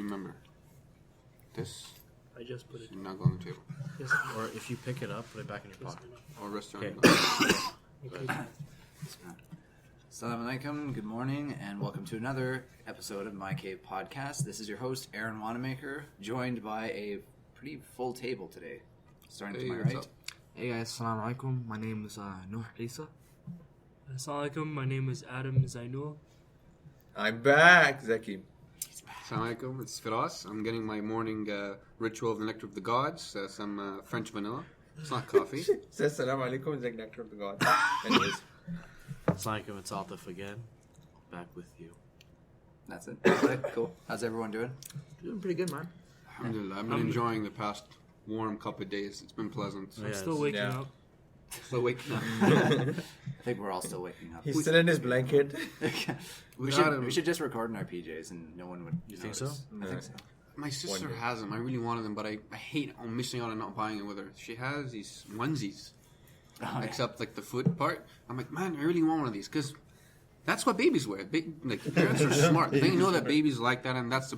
you remember? This I just put it. should not go on the table. Yes. Or if you pick it up, put it back in your pocket. Or restaurant. Okay. Assalamu alaikum, good morning, and welcome to another episode of My Cave Podcast. This is your host, Aaron Wanamaker, joined by a pretty full table today. Starting to my right. Hey guys, assalamu alaikum. My name is Noor Isa. Assalamu alaikum. My name is Adam Zainul. I'm back, Zaki. Assalamu alaikum, it's Firas. I'm getting my morning ritual of the nectar of the gods, some French vanilla. It's not coffee. Says Salam alaikum, it's like nectar of the gods. Anyways. Assalamu alaikum, it's Altaf again. Back with you. That's it. Okay, cool. How's everyone doing? Doing pretty good, man. Alhamdulillah, I've been enjoying the past warm couple of days. It's been pleasant. I'm still waking up. Still waking up. I think we're all still waking up. He's still in his blanket. we should just record in our PJs and no one would. You think so? I think so. My sister has them. I really wanted them, but I hate missing out on not buying it with her. She has these onesies, except like the foot part. I'm like, man, I really want one of these because that's what babies wear. Parents are smart. They know that babies like that, and that's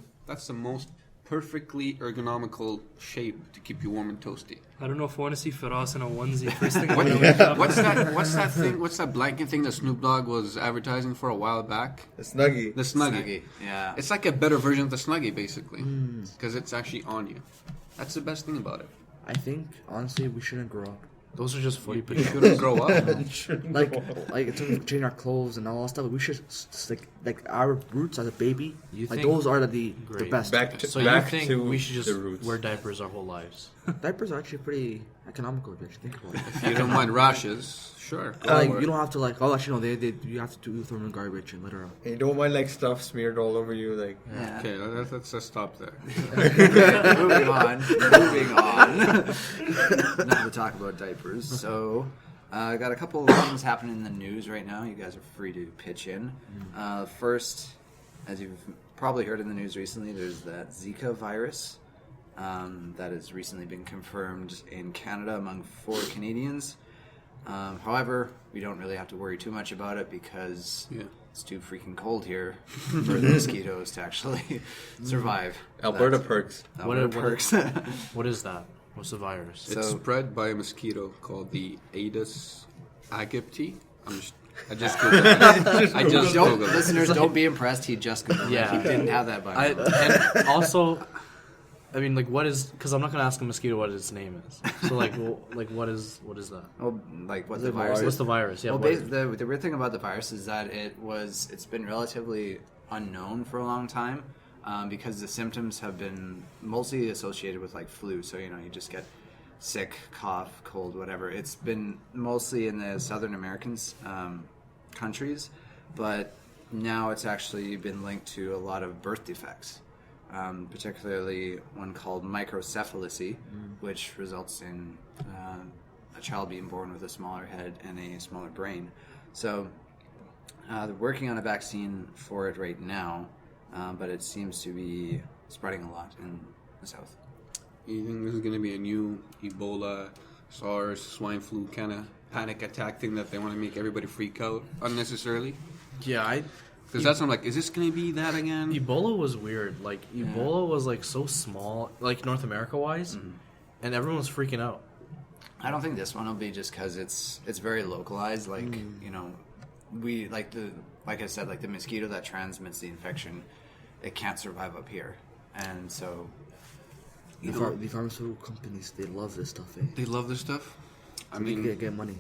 the most perfectly ergonomical shape to keep you warm and toasty. I don't know if I want to see Firas in a onesie first thing when I wake up. What's that thing? What's that blanket thing that Snoop Dogg was advertising for a while back? The Snuggie. The Snuggie. Yeah. It's like a better version of the Snuggie, basically, because it's actually on you. That's the best thing about it. I think, honestly, we shouldn't grow up. Those are just footy You pictures. shouldn't grow up. Like it's to change our clothes and all that stuff. We should like our roots as a baby. You Like think- those are the Great. best. So you think to we should the just roots. wear diapers our whole lives? Diapers are actually pretty economical if you actually think about it. If you don't mind rashes, sure. go Like for you it. don't have to you have to throw them in garbage and let her out. And you don't want like stuff smeared all over you, like. Yeah. Okay, let's just stop there. Moving on. Enough to talk about diapers. So, I got a couple of things happening in the news right now. You guys are free to pitch in. First, as you've probably heard in the news recently, there's that Zika virus that has recently been confirmed in Canada among 4 Canadians. However, we don't really have to worry too much about it because it's too freaking cold here for the mosquitoes to actually survive. Alberta perks. Alberta perks. What is that? What's the virus? It's So- spread by a mosquito called the Aedes aegypti. I just googled it. I just Don't, googled it. listeners, don't be impressed. He just Googled it. Yeah. He didn't have that by himself. And also, I mean, like, what is? Because I'm not gonna ask a mosquito what its name is. So, like, what is that? Well, like what Is the it virus What's is. the virus? Yeah. Well, what is- the weird thing about the virus is that it's been relatively unknown for a long time because the symptoms have been mostly associated with like flu. So you just get sick, cough, cold, whatever. It's been mostly in the Southern Americans countries, but now it's actually been linked to a lot of birth defects. Particularly one called microcephaly, which results in a child being born with a smaller head and a smaller brain. So they're working on a vaccine for it right now, but it seems to be spreading a lot in the south. You think this is going to be a new Ebola, SARS, swine flu kind of panic attack thing that they want to make everybody freak out unnecessarily? yeah, Because that's what I'm like, is this going to be that again? Ebola was weird. Like, Ebola was like so small, like North America wise, and everyone was freaking out. I don't think this one will be just because it's very localized. Like we like I said, like the mosquito that transmits the infection, it can't survive up here, and so. The pharmaceutical companies, they love this stuff. They love this stuff? I They mean, get money.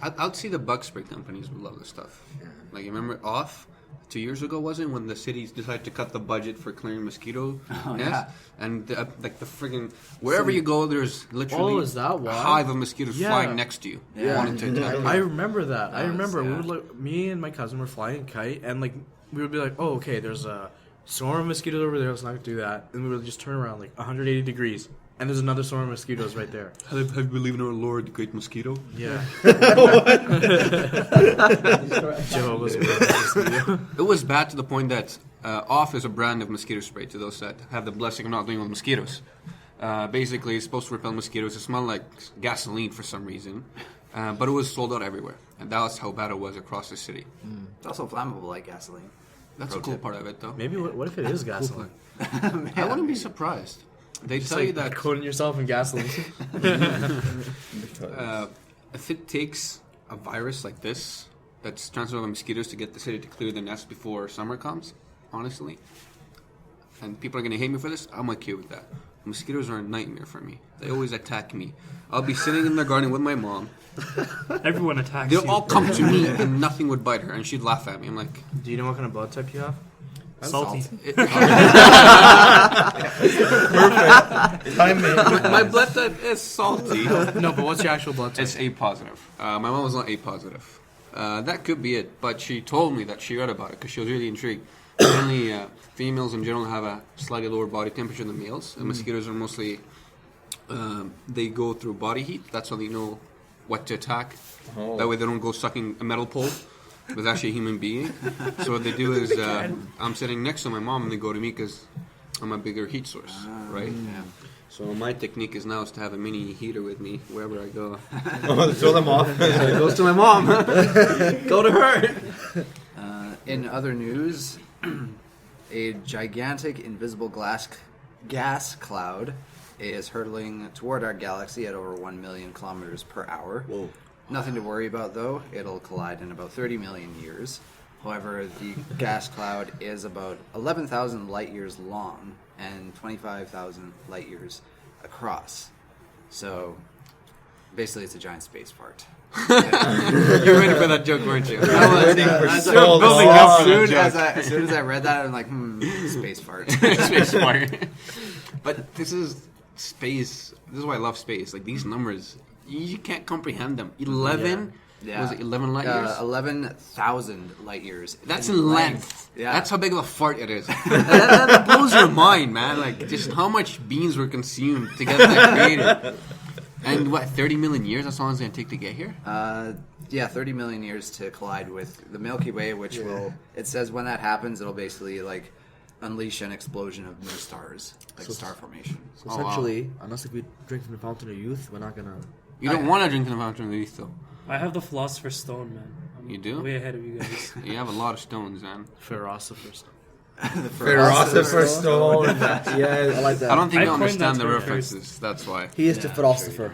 I'd say the bug spray companies would love this stuff. Yeah. Like, you remember off 2 years ago, wasn't it, when the cities decided to cut the budget for clearing mosquito nests? yeah. And like the friggin' wherever you go, there's literally Oh, is that why? a hive of mosquitoes Yeah. flying next to you, Yeah. wanting to attack you. I remember that. I That was- remember we yeah. would like me and my cousin were flying a kite, and like we would be like, "Oh, okay, there's a swarm of mosquitoes over there. Let's not do that." And we would just turn around like 180 degrees, and there's another swarm of mosquitoes right there. Have you believed in our Lord, the great mosquito? Yeah. Jehovah's Witness. It was bad to the point that Off is a brand of mosquito spray to those that have the blessing of not dealing with mosquitoes. Basically, it's supposed to repel mosquitoes. It smelled like gasoline for some reason. But it was sold out everywhere. And that was how bad it was across the city. It's also flammable like gasoline. That's a cool part of it, though. Maybe what if it is gasoline? I wouldn't be surprised. They Just tell you that coating yourself in gasoline. if it takes a virus like this that's transmitted by mosquitoes to get the city to clear the nest before summer comes, honestly, and people are going to hate me for this, I'm okay with that. Mosquitoes are a nightmare for me. They always attack me. I'll be sitting in the garden with my mom. Everyone attacks They'll you. all come to me and nothing would bite her, and she'd laugh at me. I'm like, Do you know what kind of blood type you have? Salty. my blood type is salty. No, but what's your actual blood type? It's A positive. My mom was not A positive. That could be it, but she told me that she read about it because she was really intrigued. Only females in general have a slightly lower body temperature than males. And mosquitoes are mostly, they go through body heat. That's how they know what to attack. Oh. That way they don't go sucking a metal pole with actually a human being. So what they do is, I'm sitting next to my mom and they go to me because I'm a bigger heat source, right? Yeah. So my technique is now to have a mini heater with me wherever I go. Oh, throw them off. So it goes to my mom. Go to her. In other news, a gigantic invisible gas cloud is hurtling toward our galaxy at over 1 million kilometers per hour. Whoa. Nothing to worry about, though. It'll collide in about 30 million years. However, the gas cloud is about 11,000 light years long and 25,000 light years across. So, basically, it's a giant space fart. You were waiting for that joke, weren't you? As so long. as soon as I read that, I'm like, space fart. Space fire. But this is space. This is why I love space. Like these numbers, you can't comprehend them. 11. Yeah. Was it 11 light years? 11,000 light years. That's in length. Yeah. That's how big of a fart it is. that blows your mind, man. Like just how much beans were consumed to get that created. And what, 30 million years? That's how long it's going to take to get here? 30 million years to collide with the Milky Way, which will, it says when that happens, it'll basically like unleash an explosion of new stars, like star formation. So essentially, unless if we drink from the fountain of youth, we're not gonna. You don't want to drink in the fountain of youth, though. I have the Philosopher's Stone, man. I'm You do? way ahead of you guys. You have a lot of stones, man. Philosopher's. Philosopher's Stone. Yes. I like that. I don't think I you coined understand that the term references. That's why. He is the philosopher.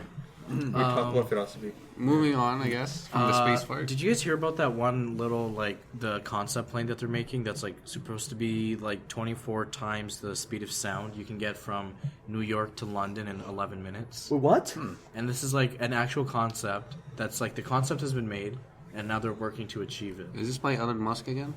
We talk about philosophy. Moving on, I guess, from the space fart. Did you guys hear about that one little, like, the concept plane that they're making that's, like, supposed to be, like, 24 times the speed of sound you can get from New York to London in 11 minutes? Wait, what? And this is, like, an actual concept that's, like, the concept has been made, and now they're working to achieve it. Is this by Elon Musk again?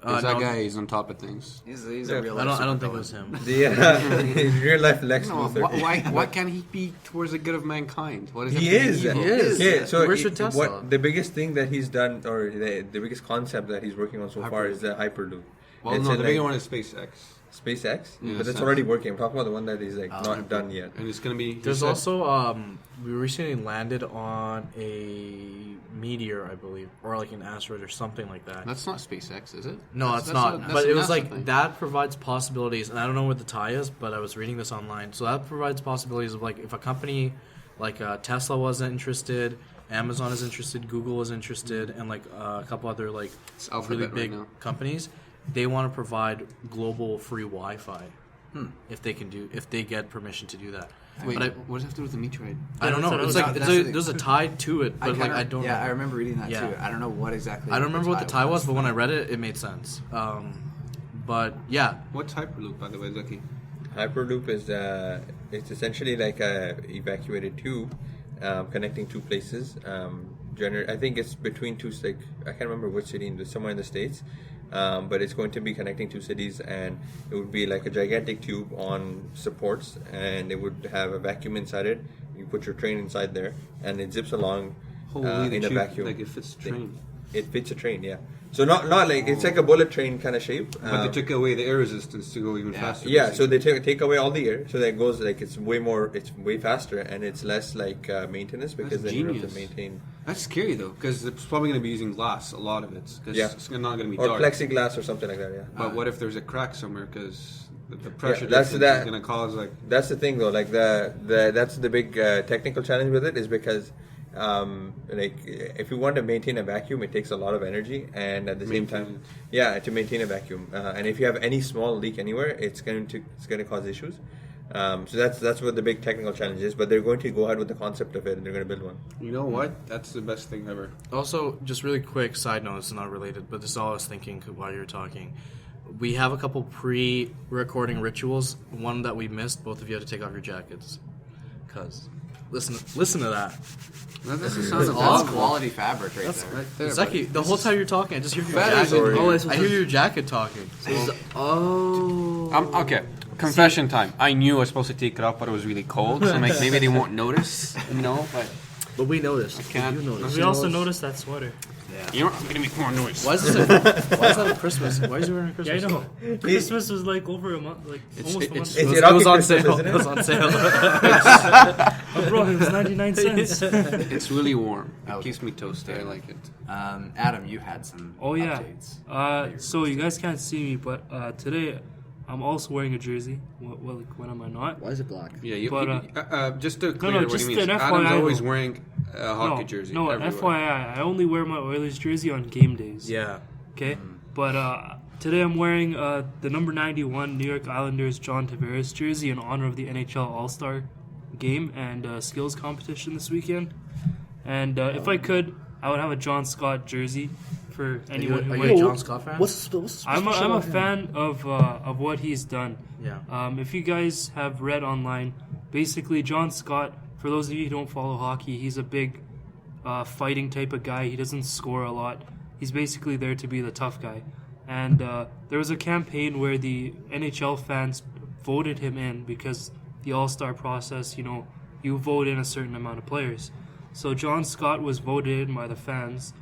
Is that No. guy is on top of things? He's a real I life don't think it supervillain. was him. The real life Lex No, Luthor. why can't he be towards the good of mankind? What is He it is. evil? He is. Yeah, so Where's your Tesla? what the biggest thing that he's done, or the biggest concept that he's working on so far is the Hyperloop. Well, It's no, in, the bigger like, one is SpaceX. SpaceX, Yeah, but it's so- already working. I'm talking about the one that is like not done yet. And it's going to be... he There's said- also, we recently landed on a meteor, I believe, or like an asteroid or something like that. That's not SpaceX, is it? No, That's it's not. that's But a it was NASA like thing. that provides possibilities, and I don't know what the tie is, but I was reading this online. So that provides possibilities of like if a company like Tesla wasn't interested, Amazon is interested, Google is interested, and like a couple other like It's Alphabet really big right now. companies, they want to provide global free Wi-Fi if they get permission to do that. Wait, But what does it have to do with the meteorite? I don't know. that's It's what I like was- that's the thing. there's a tie to it, but like I don't. Yeah, know. I remember reading that Yeah. too. I don't know what exactly. I don't remember what the tie was, but when I read it, it made sense. But yeah, What's Hyperloop, by the way, Lucky? Hyperloop is it's essentially like a evacuated tube connecting two places. I think it's between two like I can't remember which city, somewhere in the States. But it's going to be connecting two cities, and it would be like a gigantic tube on supports, and it would have a vacuum inside it. You put your train inside there, and it zips along Holy, in a vacuum. Like if it's train. It fits a train, yeah. So not like it's like a bullet train kind of shape. But they took away the air resistance to go even faster. Yeah, so they take away all the air, so that it goes like it's way faster, and it's less like maintenance because That's then you don't have genius. to maintain. That's scary, though, because it's probably going to be using glass, a lot of it. Because Yeah. it's not going to be Or dark. plexiglass or something like that. Yeah. But what if there's a crack somewhere? Because the pressure that's difference is going to cause, like... That's the thing though. Like that's the big technical challenge with it is because like if you want to maintain a vacuum, it takes a lot of energy, and at the same time, to maintain a vacuum. And if you have any small leak anywhere, it's going to cause issues. So that's what the big technical challenge is. But they're going to go ahead with the concept of it, and they're going to build one. You know what? That's the best thing ever. Also, just really quick side note, it's not related, but this is all I was thinking while you were talking. We have a couple pre-recording rituals. One that we missed, both of you had to take off your jackets. Cause listen to that. That doesn't That's sound all bad. quality fabric right there. Right there, Exactly. buddy. The whole time you're talking, I just hear your Bad jacket. is I hear your jacket talking. Okay. Confession time. I knew I was supposed to take it off, but it was really cold. So like maybe they won't notice, But we noticed. I can't. You noticed. We also noticed that sweater. You know, I'm gonna make more noise. Why is that a Christmas? Why is he wearing a Yeah, I Christmas? know. Christmas was like over a month, like almost a month. It's It Iraqi was on Christmas, sale. isn't it? It was on sale. Oh, bro, it was 99 cents. It's really warm. It Okay. keeps me toasty. I like it. Adam, you had some Oh yeah. updates. So you guys can't see me, but today I'm also wearing a jersey. When am I not? Why is it black? Yeah, you, But, just to clear what just he means. an Adam's FYI always though. wearing a hockey jersey. No, everywhere. FYI, I only wear my Oilers jersey on game days. Yeah. Okay, but today I'm wearing the number 91 New York Islanders John Tavares jersey in honor of the NHL All-Star game and skills competition this weekend. And if I could, I would have a John Scott jersey for anyone who Are might. you a John Scott fan? What's I'm special a about him? fan of what he's done. Yeah. If you guys have read online, basically John Scott, for those of you who don't follow hockey, he's a big fighting type of guy. He doesn't score a lot. He's basically there to be the tough guy. And there was a campaign where the NHL fans voted him in because the All-Star process, you vote in a certain amount of players. So John Scott was voted in by the fans,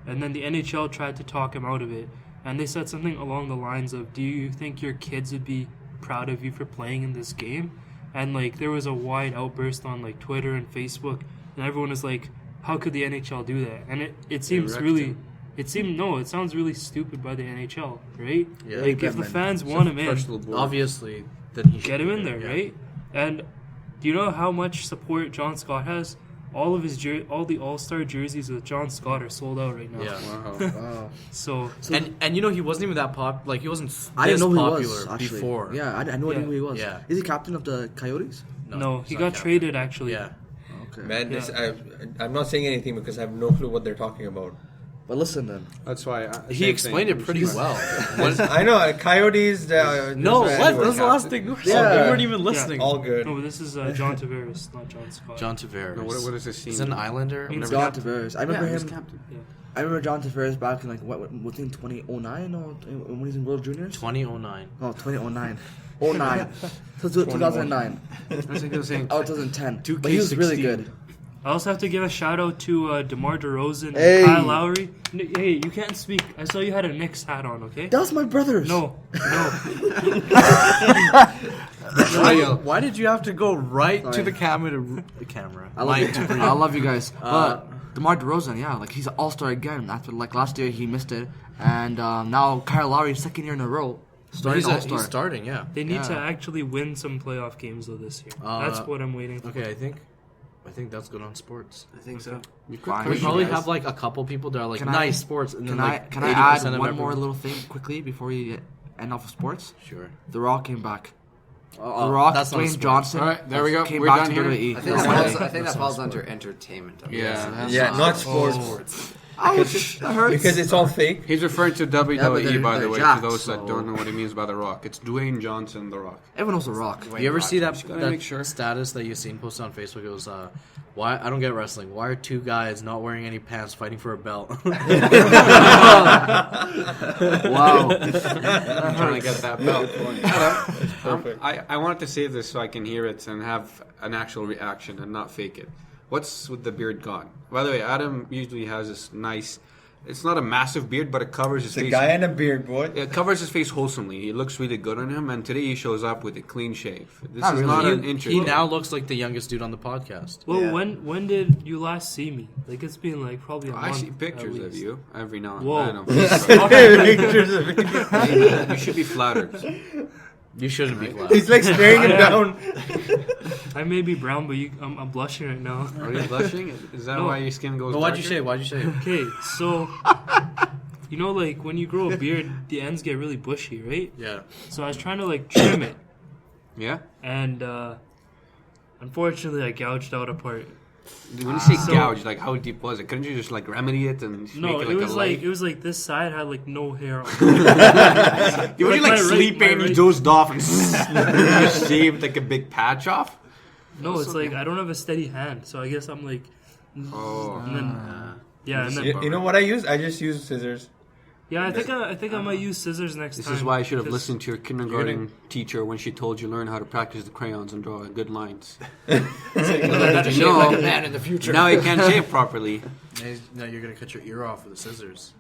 and then the NHL tried to talk him out of it. And they said something along the lines of, do you think your kids would be proud of you for playing in this game? And there was a wide outburst on Twitter and Facebook, and everyone was like, how could the NHL do that? And it seems wrecked really him. it sounds really stupid by the NHL, right? Yeah. If the fans want him in, Professional board. Obviously, then he should get him be in there, yeah. right? And do you know how much support John Scott has? All of his all the All-Star jerseys with John Scott are sold out right now. Yeah. Wow. Wow. So And he wasn't even that he wasn't I didn't know who he popular was actually. before. Yeah, I know Yeah. who he was. Yeah. Is he captain of the Coyotes? no, he's he not got captain. traded actually. Yeah. Okay. Man, Yeah. I'm not saying anything because I have no clue what they're talking about. But listen then. That's why. He explained it pretty well. I know, Coyotes. No, what? That's the last thing. Yeah. We weren't even listening. All good. No, but this is John Tavares, not John Scott. John Tavares. No, what is this scene? He's an Islander. I've He's never- John Tavares. I remember he's him. captain. I remember John Tavares back in within 2009 or when he's in World Juniors. 2009. No, 2009. 09. So 2009. That's what he was saying. Oh, 2010. But he was really good. I also have to give a shout out to DeMar DeRozan Hey. and Kyle Lowry. Hey, you can't speak. I saw you had a Knicks hat on, okay? That was my brothers. No. Why did you have to go right Sorry. to the camera? The camera. I love Mike, you. I love you guys. But DeMar DeRozan, yeah, he's an all-star again. After last year he missed it, and now Kyle Lowry second year in a row starting he's all-star. starting. Yeah. They need to Yeah. actually win some playoff games though this year. That's what I'm waiting for. Okay, I think that's good on sports. I think so. Fine. We probably guys. have a couple people that are Can I- nice sports, and Can then I 80% add of one everyone- more little thing quickly before we end off of sports? Sure. The Rock came back. The Rock, that's not Dwayne sports. Johnson. All right, there we go. Came We're back done to here. WWE. I think that falls under entertainment. Yeah. Yeah, not sports. Ouch, that hurts. Because it's all fake. He's referring to WWE, they're- by the they're way, jacked, to those that so- don't know what he means by The Rock. It's Dwayne Johnson, The Rock. Everyone knows The Rock. You ever see that, gotta make sure. status that you seen posted on Facebook? It was why I don't get wrestling. Why are two guys not wearing any pants fighting for a belt? Wow. I'm trying to get that belt. I wanted to say this so I can hear it and have an actual reaction and not fake it. What's with the beard gone? By the way, Adam usually has this nice... It's not a massive beard, but it covers his It's a face. guy and a beard, boy. It covers his face wholesomely. He looks really good on him, and today he shows up with a clean shave. This Not is really. not an he interview. now looks like the youngest dude on the podcast. Well, Yeah. when did you last see me? It's been probably a month. I see at pictures of least. you every now and Whoa. then. Hey, man, Pictures of it. you should be flattered. You shouldn't be glad. He's like staring him down. I may be brown, but I'm blushing right now. Are you blushing? Is that No. why your skin goes But darker? why'd you say? Okay, so you know, like when you grow a beard, the ends get really bushy, right? Yeah. So I was trying to like trim it, Yeah? and unfortunately, I gouged out a part. When you say So- gouge, like how deep was it? Couldn't you just like remedy it and No, make it it was like it was like this side had like no hair on it. You were like like my sleeping my and you right- dozed off and you shaved like a big patch off? No, it's like I don't have a steady hand, so I guess I'm like, Oh. and then yeah, and then You know what I use? I just use scissors. yeah, I think I might use scissors next This time. is why I should have because- listened to your kindergarten teacher when she told you learn how to practice the crayons and draw good lines. Like a man in the future. Now you can't shave properly. Now you're gonna cut your ear off with the scissors.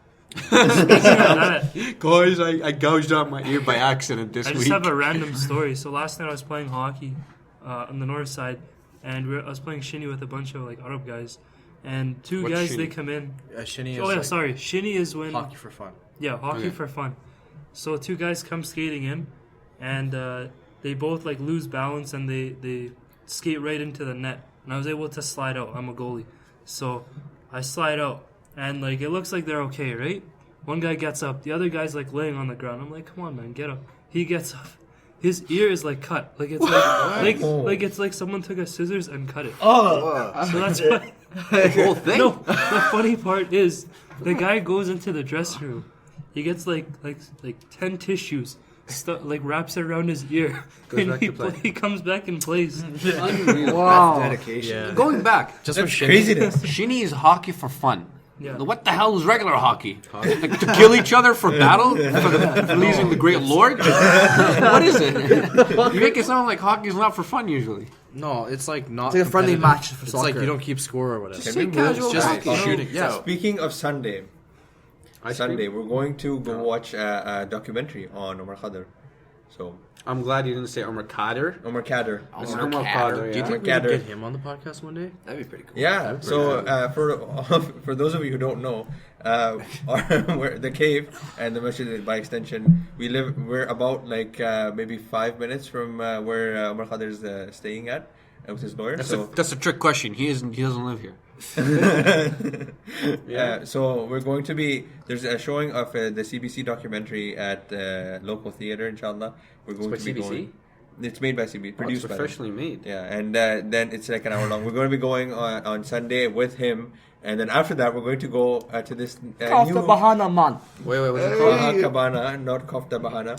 That. Guys, I gouged out my ear by accident this I week. just have a random story. So last night I was playing hockey on the north side, and I was playing shinny with a bunch of like Arab guys, and two What's guys shinny? they come in. Shinny is Oh yeah, like sorry, shinny is when hockey for fun. yeah hockey Okay. for fun. So two guys come skating in, and they both like lose balance and they skate right into the net, and I was able to slide out. I'm a goalie, so I slide out, and like it looks like they're okay, right? One guy gets up, the other guy's like laying on the ground. I'm like, come on, man, get up. He gets up. His ear is like cut, like it's like it's like someone took a scissors and cut it. Whoa. So that's why. The whole thing? No, the funny part is the guy goes into the dressing room. He gets like 10 tissues, like wraps it around his ear, Goes and back to play. he comes back and plays. Unreal. Wow. Dedication. Going back, Just for That's Shinny. craziness. shinny is hockey for fun. Yeah. What the hell is regular hockey? Like to kill each other for battle? For pleasing the great lord? What is it? You make it sound like hockey's not for fun usually. No, it's like not. It's like a friendly competitive. match for It's soccer. like you don't keep score or whatever. Just say casual just hockey. shooting. Yeah. Speaking of Sunday, Ice cream? we're going to go watch a documentary on Omar Khader. So I'm glad you didn't say Omar Khader. Omar Khader. It's Omar Omar Khader. Khader, Do you yeah. think we Gather. could get him on the podcast one day? That'd be pretty cool. Yeah. So for those of you who don't know, we're the cave and the masjid by extension, we're about like maybe 5 minutes from where Omar Khader is staying at with his lawyer. That's a trick question. He doesn't live here. Yeah. So we're going to be there's a showing of the CBC documentary at local theater. Inshallah, we're going by to be CBC? going. It's made by CBC, It's produced by them. professionally made. Yeah, and then it's like an hour long. We're going to be going on Sunday with him, and then after that, we're going to go to this Off the Bahana man. Wait, what's it called? Baha Cabana, not Kofta Bahana.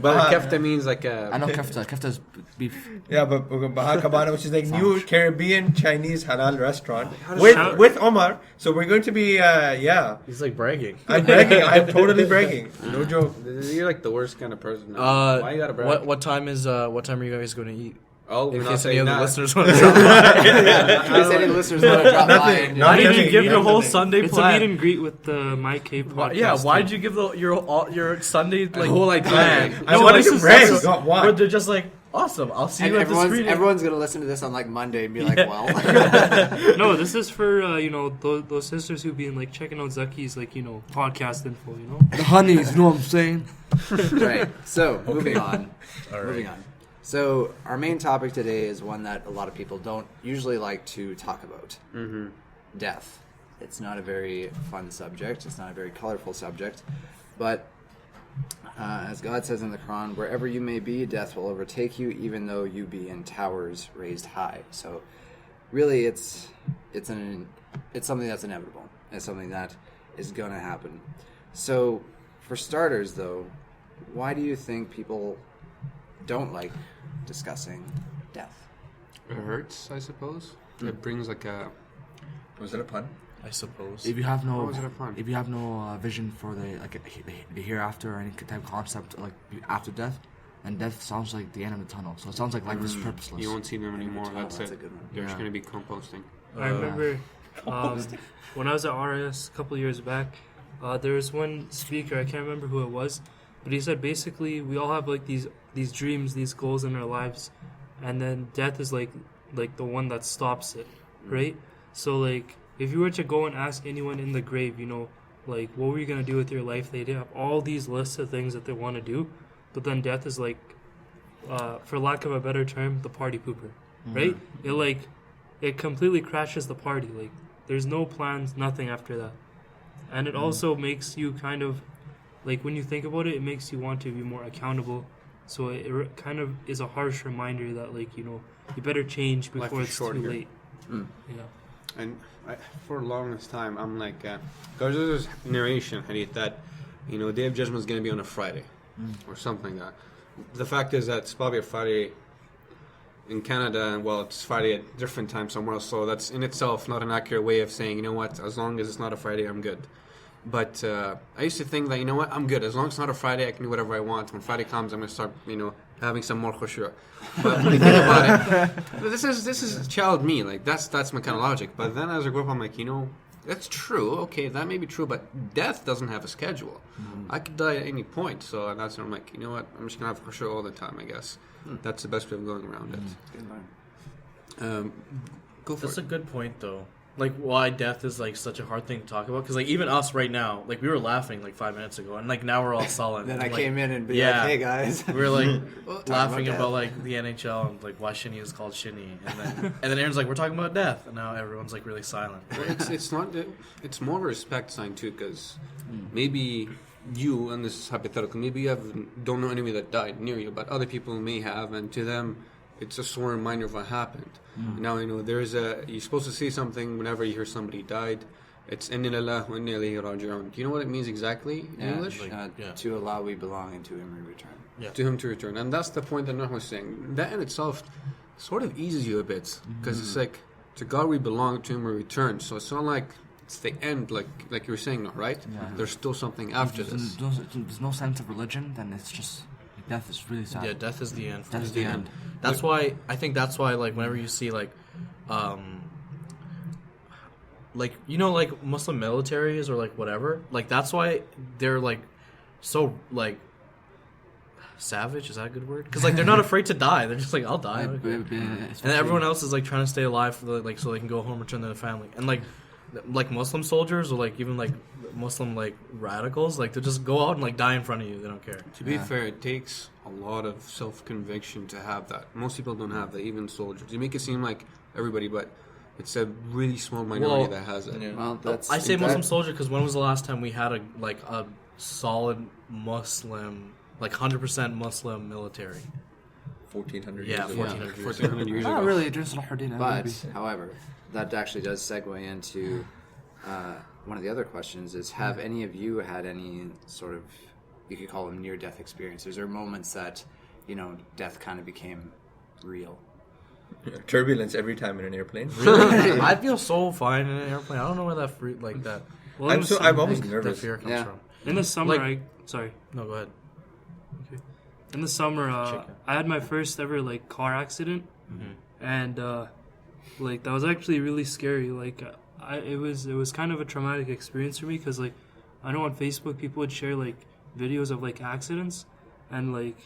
But kefta means like a... I know kefta. Kefta's beef. Yeah, but we're going Baha Cabana, which is like new Caribbean Chinese halal restaurant does- with Omar. So we're going to be He's like bragging. I'm bragging. I'm totally bragging. No joke. You're like the worst kind of person. Why you gotta brag? What time are you guys going to eat? Oh, we're In not case any saying of the that. listeners want to drop by. In case any listeners want to drop by Nothing. and Not Why did judging. you give the whole Nothing. Sunday It's a plan? meet and greet with the My Cave podcast. Yeah, why team. did you give your Sunday like whole idea. plan? I wanted this to is- brag. this is- Got why? Where they're just like, awesome, I'll see And you at the screening. everyone's gonna listen to this on like Monday and be like, well, No, this is for those sisters who been like checking out Zaki's podcast info. The honeys, you know what I'm saying? right. So moving on. All Moving right. on. So our main topic today is one that a lot of people don't usually like to talk about. Mm-hmm. Death. It's not a very fun subject. It's not a very colorful subject. But as God says in the Quran, wherever you may be, death will overtake you, even though you be in towers raised high. So really, it's something that's inevitable. It's something that is going to happen. So for starters, though, why do you think people don't like discussing death? It hurts, I suppose. It brings like a... Was it a pun? I suppose. If you have How is it a fun? vision for the hereafter or any type of concept like after death, then death sounds like the end of the tunnel. So it sounds like life is purposeless. You won't see them anymore. tunnel, That's that's it. a good one. They're just Yeah. going to be composting. I remember when I was at RS a couple years back, there was one speaker, I can't remember who it was, but he said basically we all have like these dreams, these goals in our lives, and then death is like the one that stops it, right? So like if you were to go and ask anyone in the grave, like, what were you going to do with your life? They have all these lists of things that they want to do, but then death is like, for lack of a better term, the party pooper, right? It completely crashes the party. Like, there's no plans, nothing after that. And it also makes you kind of, like, when you think about it, it makes you want to be more accountable. So it kind of is a harsh reminder that, like, you know, you better change before it's too late. Yeah. And for the longest time, I'm like, because there's this narration, Hadith, that, you know, Day of Judgment is going to be on a Friday or something like that. The fact is that it's probably a Friday in Canada, and well, it's Friday at different time somewhere else, so that's in itself not an accurate way of saying, you know what, as long as it's not a Friday, I'm good. But I used to think that, you know what, I'm good. As long as it's not a Friday, I can do whatever I want. When Friday comes, I'm going to start, you know, having some more khushu'. But when you think about it, this is child me. Like, that's my kind of logic. But then as I grew up, I'm like, you know, that's true. Okay, that may be true, but death doesn't have a schedule. I could die at any point. So that's when I'm like, you know what, I'm just going to have khushu' all the time, I guess. That's the best way of going around it. Go for That's it. a good point, though. Like, why death is, like, such a hard thing to talk about. Because, like, even us right now, like, we were laughing, like, 5 minutes ago. And, like, now we're all sullen. Then and, I like, came in and be yeah. like, hey, guys. We were, like, Talking laughing about about, like, the NHL and, like, why Shinny is called Shinny. And then Aaron's like, we're talking about death. And now everyone's, like, really silent. Well, it's not. It's more of a respect sign too, because maybe you, and this is hypothetical, maybe you don't know anybody that died near you, but other people may have, and to them, it's a sore reminder of what happened. Now, you know, you're supposed to say something whenever you hear somebody died. It's Inna lillahi wa inna ilayhi raji'un. Do you know what it means exactly in English? To Allah we belong and to Him we return. Yeah. To Him to return, and that's the point that Nuh was saying. That in itself sort of eases you a bit, because it's like, to God we belong, to Him we return. So it's not like it's the end, like you were saying, right? Yeah. There's still something after this. There's no sense of religion, then it's just, like, death is really sad. Yeah, death is the end. Death is the end. That's why, I think that's why, like, whenever you see, like, you know, like, Muslim militaries or, like, whatever, like, that's why they're, like, so, like, savage, is that a good word? Because, like, they're not afraid to die. They're just like, I'll die. Okay. And then everyone else is, like, trying to stay alive for like, so they can go home, return to their family. And, like Muslim soldiers or, like, even, like, Muslim, like, radicals, like, they just go out and, like, die in front of you. They don't care. To be fair, it takes a lot of self-conviction to have that. Most people don't have that, even soldiers. You make it seem like everybody, but it's a really small minority that has it. Yeah. Well, that's I say Muslim soldier because when was the last time we had a solid Muslim, like 100% Muslim military? 1400 Yeah, years ago. 1400 years 1400 years ago. Not really, during Salahuddin. But, however, that actually does segue into one of the other questions is, have any of you had any sort of, you could call them near-death experiences, or moments that, you know, death kind of became real? Turbulence every time in an airplane. I feel so fine in an airplane. I don't know where that Well, I'm always that nervous. fear comes Yeah. from. in the summer, Like- sorry. No, go ahead. In the summer, Chicken. I had my first ever, like, car accident, and like, that was actually really scary. Like, it was kind of a traumatic experience for me, because, like, I know on Facebook people would share, like, videos of, like, accidents, and, like,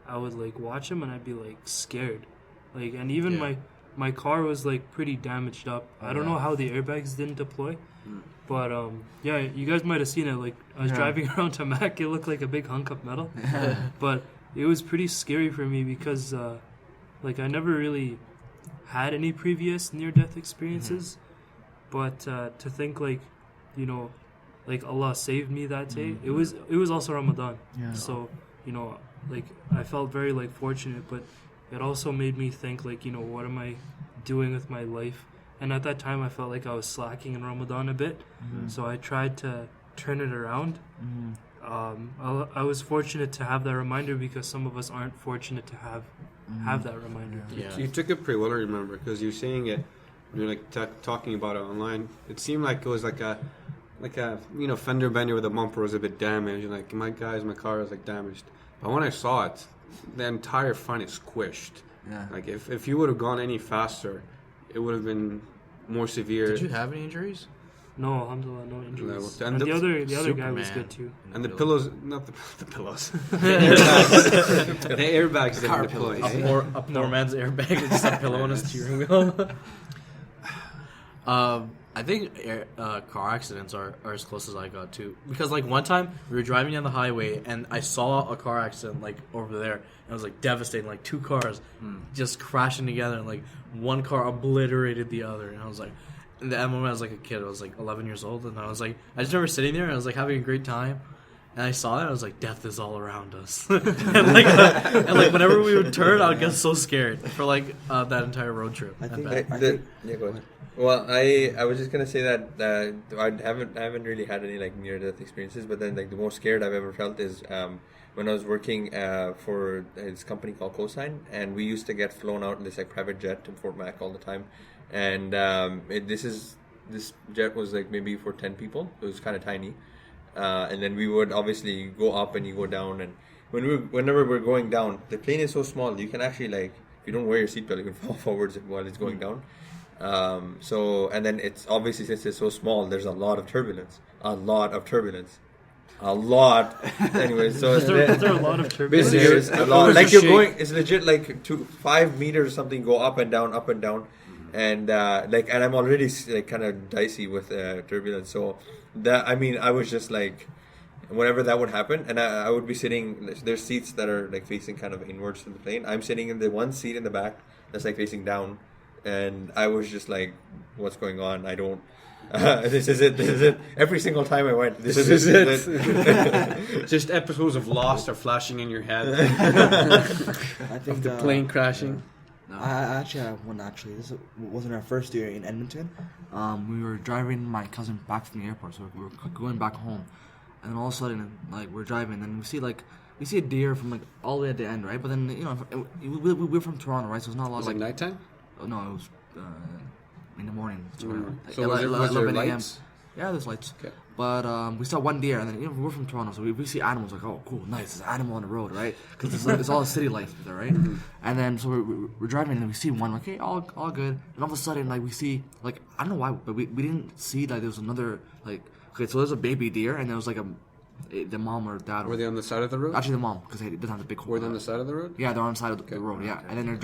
I would, like, watch them and I'd be, like, scared. Like, and even my car was, like, pretty damaged up. I don't know how the airbags didn't deploy, but yeah, you guys might have seen it. Like, I was driving around to Mac, it looked like a big hunk of metal. But it was pretty scary for me because like, I never really had any previous near-death experiences. But to think, like, you know, like, Allah saved me that day. It was also Ramadan. So, you know, like, I felt very, like, fortunate, but it also made me think, like, you know, what am I doing with my life? And at that time, I felt like I was slacking in Ramadan a bit. So I tried to turn it around. I was fortunate to have that reminder, because some of us aren't fortunate to have that reminder. Yeah. You took it pretty well, I remember, because you're saying it, you're like talking about it online. It seemed like it was like a you know, fender bender with the bumper was a bit damaged. You're like, my car was like damaged. But when I saw it, the entire front is squished. Yeah. Like, if you would have gone any faster, it would have been more severe. Did you have any injuries? No, alhamdulillah, no injuries. No, And the other guy was Superman. good too. And the pillows, not the pillows. The airbags. The airbags didn't deploy. A poor man's airbag with just a pillow on his steering wheel. I think car accidents are as close as I got too. Because like one time we were driving down the highway and I saw a car accident like over there. And it was like devastating. Like 2 cars just crashing together and like one car obliterated the other. And I was like, in that moment I was like a kid. I was like 11 years old. And I was like, I just remember sitting there and I was like having a great time. And I saw it, I was like, death is all around us. and like whenever we would turn, I would get so scared for like that entire road trip. I think Yeah, go ahead. Well, I was just gonna say that I haven't really had any like near death experiences, but then like the most scared I've ever felt is when I was working for this company called Cosign, and we used to get flown out in this like private jet to Fort Mac all the time, and this jet was like maybe for 10 people. It was kind of tiny, and then we would obviously go up and you go down, and whenever we're going down, the plane is so small you can actually like if you don't wear your seatbelt you can fall forwards while it's going down. So and then it's obviously since it's so small, there's a lot of turbulence. Anyway, so Is there a lot of turbulence? basically it's a lot. Like you're going, it's legit like 5 meters or something go up and down, and and I'm already like kind of dicey with turbulence. So that I was just like, whenever that would happen, and I would be sitting. There's seats that are like facing kind of inwards to the plane. I'm sitting in the one seat in the back that's like facing down. And I was just like, what's going on? I don't... this is it. Every single time I went, this is it. Just episodes of Lost are flashing in your head. I think Of the plane crashing. No. I actually have one. Actually, this wasn't our first year in Edmonton. We were driving my cousin back from the airport, so we were going back home, and then all of a sudden, like we're driving, and we see a deer from like all the way at the end, right? But then we're from Toronto, right? So it's not a lot Was of it nighttime? Oh, no, it was in the morning. So, So was there lights? Yeah, there's lights. Okay. But we saw one deer, and then we're from Toronto, so we see animals like, oh, cool, nice, there's an animal on the road, right? Because it's all city life there, right? Mm-hmm. And then so we're driving, and we see one, like, hey, all good. And all of a sudden, like we see, like I don't know why, but we didn't see like there was another like okay, so there's a baby deer, and there was like the mom or dad. Were they on the side of the road? Actually, the mom, because they doesn't have the big. Were they on the side of the road? Yeah, they're on the side of the road. Yeah, and then they're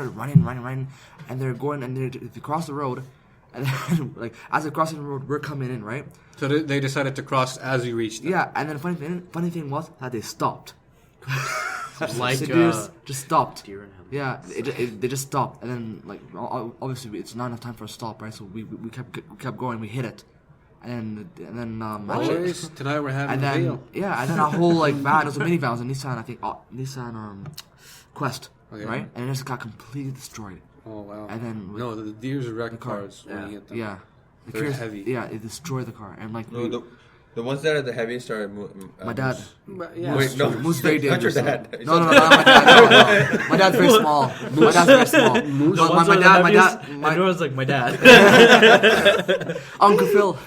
running, and they're going, and they cross the road, and then, like as they're crossing the road, we're coming in, right? So they decided to cross as you reached them. Yeah, and then funny thing was that they stopped. Like the deer just stopped. deer and Yeah, they just stopped, and then like obviously it's not enough time for a stop, right? So we kept going. We hit it. And then Boys, tonight we're having and a then meal. yeah, and then our whole like van, it was a minivan, it was a Nissan, I think, Nissan Quest, Okay. right? And it just got completely destroyed. Oh wow! And then no, the deers wreck car. cars when you hit them. Yeah, They're heavy. Yeah, it destroyed the car, and like No, the ones that are the heaviest are my dad. But, yeah. Wait, no, Moose very not your dangerous. dad. No, not my dad. No. My dad's very small. My dad's very small. No, my dad. Everyone's like my dad. Uncle Phil.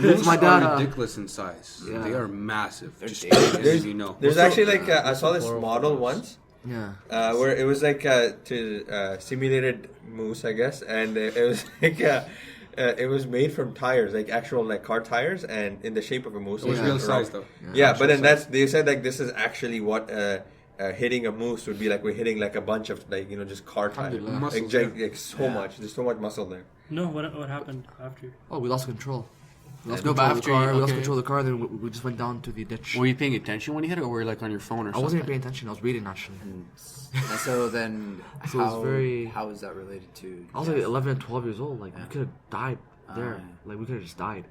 Moose My dad. are ridiculous in size. Yeah. They are massive. They're Just dangerous. as you know. There's actually like I saw this model once. Yeah. Where it was like simulated moose, I guess, and it was like it was made from tires, like actual like car tires, and in the shape of a moose. It was real size though. Yeah, but then they said like this is actually what hitting a moose would be like. We're hitting like a bunch of like just car tires, Muscles, like so much. There's so much muscle there. No, what happened after? Oh, we lost control. We lost No, control but of the after car. you- We lost okay. control of the car. Then we just went down to the ditch. Were you paying attention when you hit it, or were you like on your phone or I something? wasn't even paying attention. I was reading actually. And so then, So it's very- how is that related to? I was like 11 and 12 years old. Like we could have died there. yeah. Like we could have just died.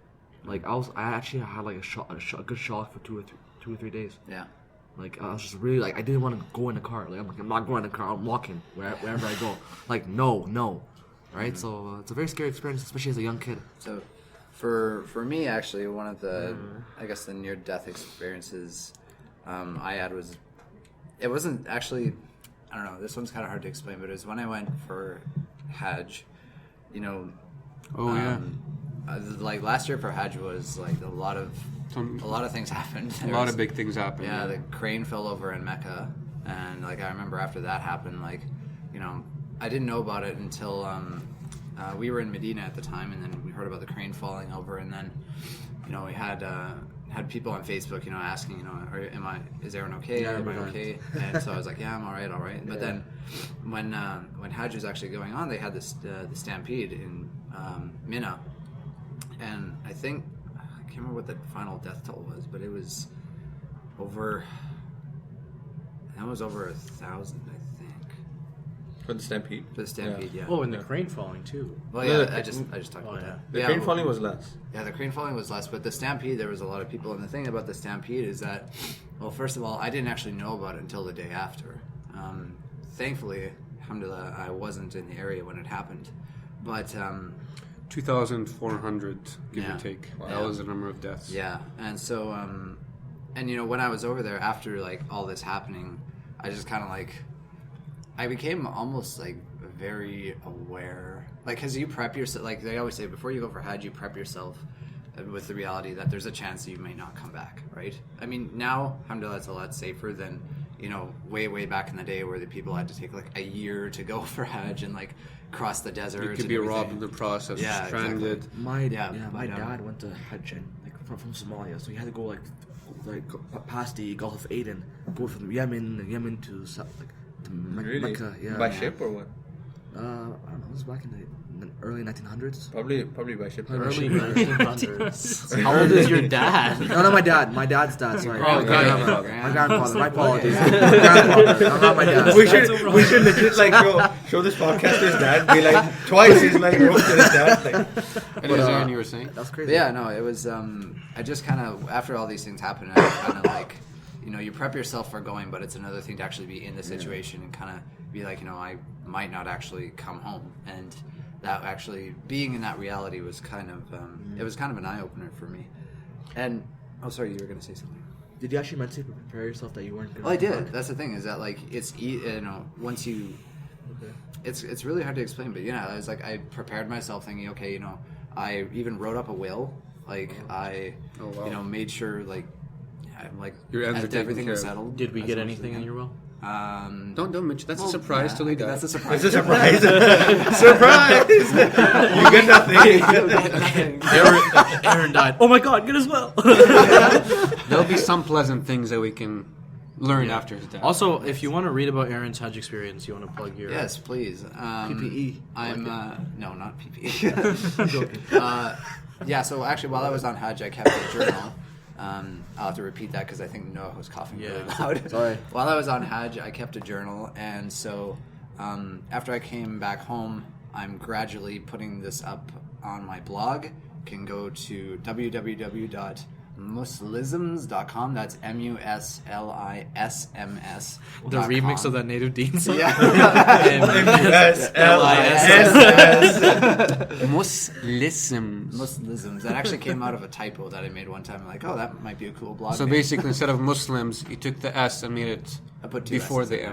Like I actually had like a good shock for 2 or 3 days. Yeah. Like I was just really like I didn't want to go in the car. Like I'm not going in the car. I'm walking wherever I go. Like no, right? So it's a very scary experience, especially as a young kid. So, for me, actually, one of the I guess the near death experiences I had was it wasn't actually I don't know. This one's kind of hard to explain, but it was when I went for Hajj. Oh yeah. Like last year for Hajj was like a lot of things happened. A lot of big things happened. Yeah, the crane fell over in Mecca, and like I remember after that happened, like I didn't know about it until we were in Medina at the time, and then we heard about the crane falling over, and then we had people on Facebook, asking, is everyone okay? Am I okay? And so I was like, yeah, I'm all right. But then when Hajj was actually going on, they had this the stampede in Mina, and I can't remember what the final death toll was, but it was over 1,000, I think. For the stampede? For the stampede, yeah. Oh, and the crane falling too. Well, yeah, I just talked about that. The crane falling was less. Yeah, the crane falling was less, but the stampede, there was a lot of people. And the thing about the stampede is that, well, first of all, I didn't actually know about it until the day after. Thankfully, alhamdulillah, I wasn't in the area when it happened. But 2,400, give Yeah. or take. Wow. That was the number of deaths. yeah, and so, when I was over there after like all this happening, I just kind of I became almost like very aware, like, because you prep yourself, like they always say, before you go for Hajj, you prep yourself with the reality that there's a chance that you may not come back, right? I mean, now, alhamdulillah, it's a lot safer than, way back in the day where the people had to take like a year to go for Hajj and like cross the desert. You could be robbed in the process, Yeah, stranded. exactly. My but, dad went to Hajj and, from Somalia, so he had to go past the Gulf of Aden, go from Yemen to to Really? Mecca. Yeah. By ship or what? I don't know. It was back in the early 1900s. Probably by ship. Early 1900s. How old is your dad? No, not my dad. My dad's dad. Sorry. Oh, my grandfather. My grandfather. My apologies. My grandfather. No, not my dad. We should legit show this podcast to his dad. Be like twice he's like roast to his dad. And is there you were saying? That's crazy. But yeah, no, it was. I just kind of, after all these things happened, I kind of you prep yourself for going, but it's another thing to actually be in the situation and kind of be like, I might not actually come home, and that actually being in that reality was kind of, it was kind of an eye opener for me. And sorry, you were going to say something. Did you actually mentally prepare yourself that you weren't going to Well, I did. That's the thing, is that it's once you. Okay. It's really hard to explain, but I was I prepared myself thinking, okay, I even wrote up a will, I made sure Your ends are taken everything care was of. settled. Did we as get much as anything we in can. your will? Don't mention. That's a surprise yeah, till he dies. That's a surprise. It's a surprise. Surprise! You get nothing. Aaron died. Oh my God, get as well. There'll be some pleasant things that we can learn after his death. Also, if you want to read about Aaron's Hajj experience, you want to plug your Yes, please. PPE. I'm no, not PPE. Yeah. So actually, while I was on Hajj, I kept a journal. I'll have to repeat that because I think Noah was coughing really loud. Sorry. While I was on Hajj, I kept a journal, and so after I came back home, I'm gradually putting this up on my blog. You can go to www.muslisms.com. That's MUSLISMS. the remix of that Native Dean song. Yeah. Muslims. Muslisms. That actually came out of a typo that I made one time. I'm like, oh, that might be a cool blog So name. basically, instead of Muslims, you took the S and made it I put two before S's in the there. M.